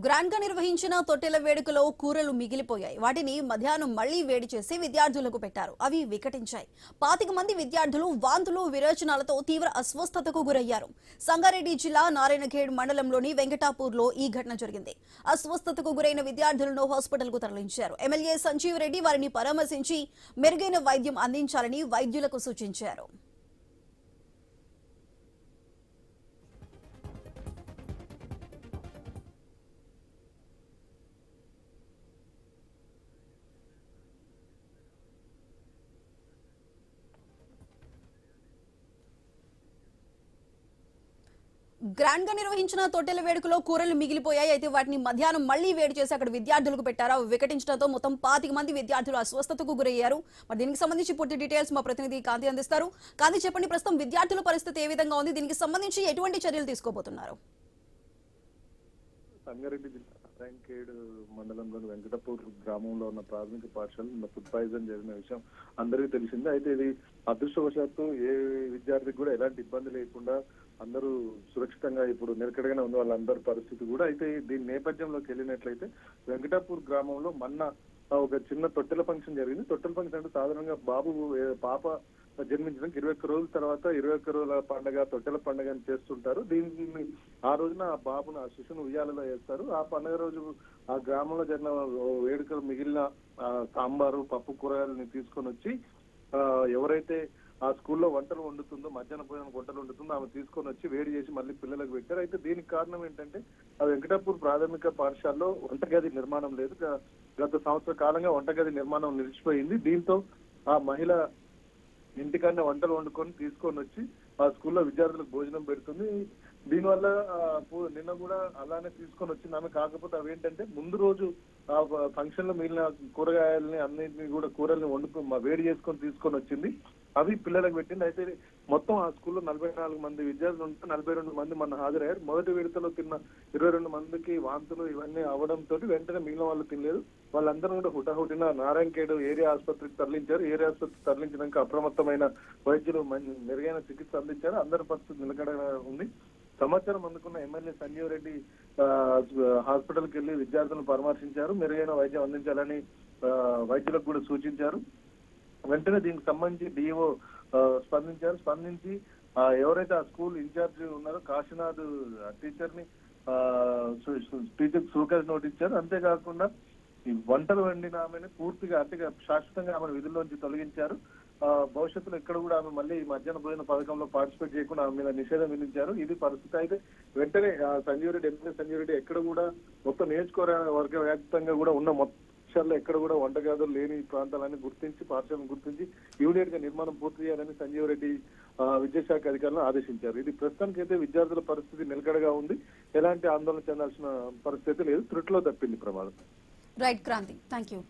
Grand గా నిర్వహించిన తొట్టెల వేడుకలో కూరలు మిగిలిపోయాయి. వాటిని మధ్యాహ్నం మళ్లీ వేడి చేసి విద్యార్థులకు పెట్టారు. అవి వికటించాయి. 25 మంది విద్యార్థులు వాంతులు విరేచనాలతో తీవ్ర అస్వస్థతకు గురయ్యారు. సంగారెడ్డి జిల్లా నారాయణఖేడ్ మండలంలోని వెంకటాపూర్లో ఈ ఘటన జరిగింది. అస్వస్థతకు గురైన విద్యార్థులను హాస్పిటల్కు తరలించారు. ఎమ్మెల్యే సంజీవ్ రెడ్డి వారిని పరామర్శించి మెరుగైన వైద్యం అందించాలని వైద్యులకు సూచించారు. గ్రాండ్ గా నిర్వహించిన తొట్టెల వేడుకలో కూరలు మిగిలిపోయాయి. అయితే వాటిని మధ్యాహ్నం మళ్లీ వేడి చేసి అక్కడ విద్యార్థులకు పెట్టారు. వికటించడంతో మొత్తం 25 మంది విద్యార్థులు అస్వస్థతకు గురయ్యారు. మరి దీనికి సంబంధించి పూర్తి డీటెయిల్స్ మా ప్రతినిధి కాంతి అందిస్తారు. కాంతి, చెప్పండి, ప్రస్తుతం విద్యార్థుల పరిస్థితి ఏ విధంగా ఉంది? దీనికి సంబంధించి ఎటువంటి చర్యలు తీసుకోబోతున్నారు? సంగారెడ్డి జిల్లా నారాయణఖేడ్ మండలంలోని వెంకటపూర్ గ్రామంలో ఉన్న ప్రాథమిక పాఠశాల ఫుడ్ పాయిజన్ జరిగిన విషయం అందరికీ తెలిసిందే. అయితే ఇది అదృష్టవశాత్తు ఏ విద్యార్థికి కూడా ఎలాంటి ఇబ్బంది లేకుండా అందరూ సురక్షితంగా ఇప్పుడు నిలకడగానే ఉంది వాళ్ళందరి పరిస్థితి కూడా. అయితే దీని నేపథ్యంలోకి వెళ్ళినట్లయితే వెంకటాపూర్ గ్రామంలో మొన్న ఒక చిన్న తొట్టెల ఫంక్షన్ జరిగింది. తొట్టెల ఫంక్షన్ అంటే సాధారణంగా పాప జన్మించడానికి 21 రోజుల తర్వాత 21 రోజుల పండుగ తొట్టెల పండుగ అని చేస్తుంటారు. దీన్ని ఆ రోజున ఆ బాబును ఆ శిశువును ఉయ్యాలలో వేస్తారు. ఆ పండుగ రోజు ఆ గ్రామంలో జరిగిన వేడుకలు మిగిలిన సాంబారు పప్పు కూరగాయలని తీసుకొని వచ్చి ఎవరైతే ఆ స్కూల్లో వంటలు వండుతుందో మధ్యాహ్న భోజనం వంటలు వండుతుందో ఆమె తీసుకొని వచ్చి వేడి చేసి మళ్ళీ పిల్లలకు పెట్టారు. అయితే దీనికి కారణం ఏంటంటే ఆ వెంకటాపూర్ ప్రాథమిక పాఠశాలలో వంటగది నిర్మాణం లేదు. గత సంవత్సర కాలంగా వంటగది నిర్మాణం నిలిచిపోయింది. దీంతో ఆ మహిళ ఇంటికన్నా వంటలు వండుకొని తీసుకొని వచ్చి ఆ స్కూల్లో విద్యార్థులకు భోజనం పెడుతుంది. దీనివల్ల నిన్న కూడా అలానే తీసుకొని వచ్చింది ఆమె. కాకపోతే అవేంటంటే ముందు రోజు ఆ ఫంక్షన్ లో మిగిలిన కూరగాయలని అన్నింటినీ కూడా కూరల్ని వేడి చేసుకొని తీసుకొని వచ్చింది. అవి పిల్లలకు పెట్టింది. అయితే మొత్తం ఆ స్కూల్లో 44 మంది విద్యార్థులు ఉంటే 42 మంది మన హాజరయ్యారు. మొదటి విడతలో తిన్న 22 మందికి వాంతులు ఇవన్నీ అవడంతో వెంటనే మిగిలిన వాళ్ళు తినలేదు. వాళ్ళందరూ కూడా హుటాహుటిన నారాయణఖేడ్ ఏరియా ఆసుపత్రికి తరలించారు. ఏరియా ఆసుపత్రికి తరలించడానికి అప్రమత్తమైన వైద్యులు మెరుగైన చికిత్స అందించారు. అందరి పరిస్థితి నిలకడగా ఉంది. సమాచారం అందుకున్న ఎమ్మెల్యే సంజీవ్ రెడ్డి హాస్పిటల్కి వెళ్లి విద్యార్థులను పరామర్శించారు. మెరుగైన వైద్యం అందించాలని వైద్యులకు కూడా సూచించారు. వెంటనే దీనికి సంబంధించి డిఓ స్పందించి ఎవరైతే ఆ స్కూల్ ఇన్ఛార్జ్ ఉన్నారో కాశీనాథ్ టీచర్ సూకజ్ నోట్ ఇచ్చారు. అంతేకాకుండా ఈ వంటలు వండిన ఆమెను పూర్తిగా అంటే శాశ్వతంగా ఆమెను విధుల్లోంచి తొలగించారు. భవిష్యత్తులో ఎక్కడ కూడా ఆమె మళ్ళీ మధ్యాహ్న భోజన పథకంలో పార్టిసిపేట్ చేయకుండా ఆమె మీద నిషేధం విధించారు. ఇది పరిస్థితి. అయితే వెంటనే ఎమ్మెల్యే సంజీవ్ రెడ్డి ఎక్కడ కూడా మొత్తం నియోజకవర్గ వ్యాప్తంగా కూడా ఉన్న పాఠశాలలో ఎక్కడ కూడా వంటగదులు లేని ప్రాంతాలన్నీ గుర్తించి పాఠశాలను గుర్తించి ఇమీడియట్ గా నిర్మాణం పూర్తి చేయాలని సంజీవ్ రెడ్డి విద్యాశాఖ అధికారులను ఆదేశించారు. ఇది ప్రస్తుతానికి అయితే విద్యార్థుల పరిస్థితి నిలకడగా ఉంది. ఎలాంటి ఆందోళన చెందాల్సిన పరిస్థితి లేదు. త్రుటిలో తప్పింది ప్రమాదం. Right Kranti, thank you.